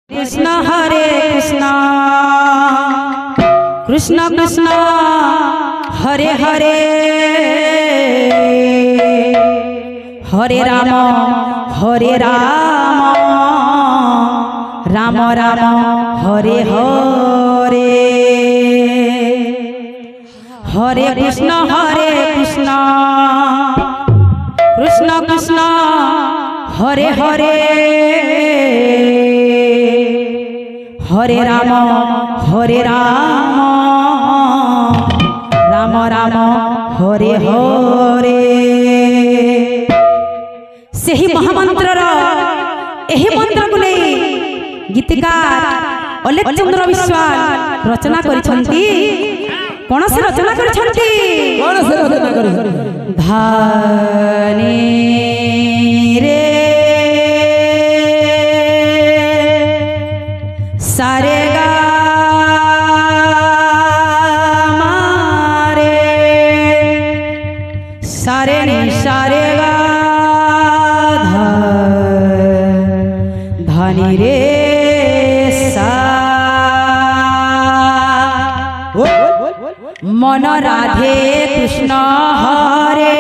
कृष्ण हरे कृष्ण कृष्ण कृष्ण हरे हरे हरे राम राम राम हरे हरे हरे कृष्ण कृष्ण कृष्ण हरे हरे हरे राम राम राम हरे हरे सही महामंत्रर एही मंत्र को नहीं गीतकार अलेख चंद्र विश्वाल रचना करिसंती कौन से रचना करिसंती धानी रे सारे गा मारे सारे नी सारे गा धानी रे सा मन राधे कृष्ण हरे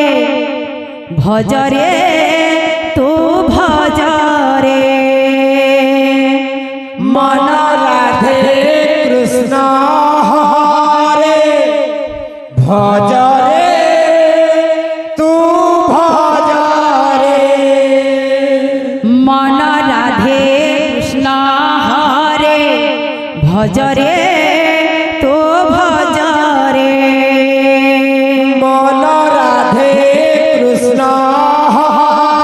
भजरे तू भजरे मन राधे कृष्ण हरे भजरे तू भजरे मन राधे कृष्ण हरे भजरे तू भजरे मन राधे कृष्ण हरे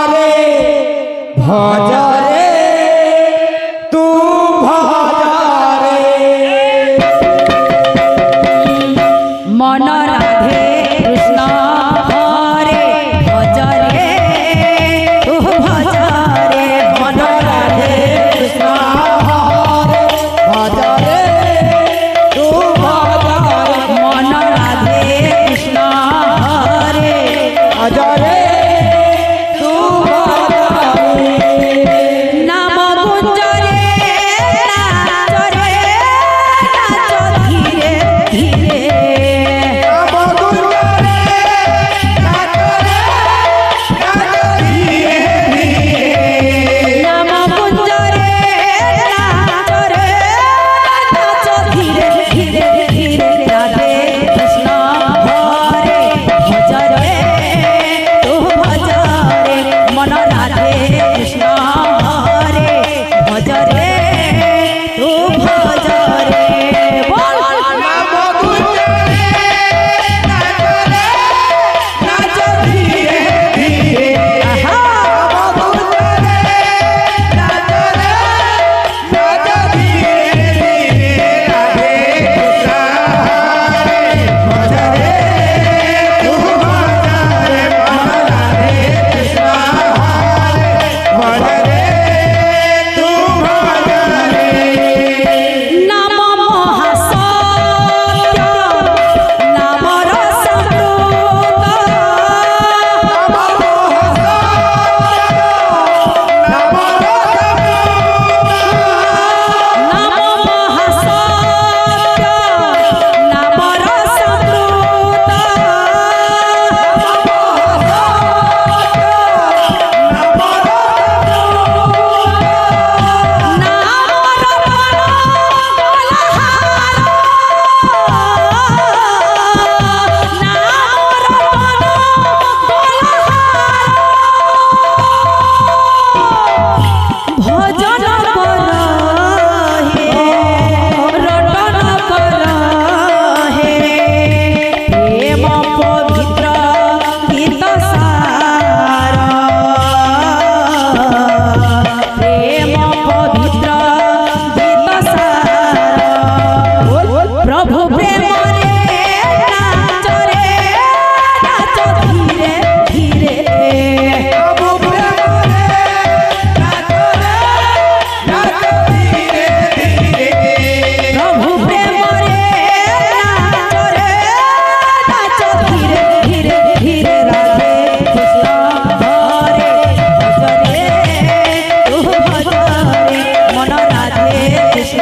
भजरे तू मन राधे कृष्ण हरे भजरे तू भजरे मन राधे कृष्ण हरे भजरे तू भजरे मन राधे कृष्ण हरे भजरे तू भजरे नाम गुंजरे नाचरे नाच धीरे धीरे नाम गुंजरे नाचरे नाच धीरे धीरे धीरे राधे कृष्ण हरे भजरे तू भजरे मन राधे कृष्ण हरे भजरे तू भजरे बोल नाच धीरे धीरे आहा नाच धीरे धीरे राधे कृष्ण भजरे तू भजरे मन राधे कृष्ण भजरे तू भजरे কৃষ্ণ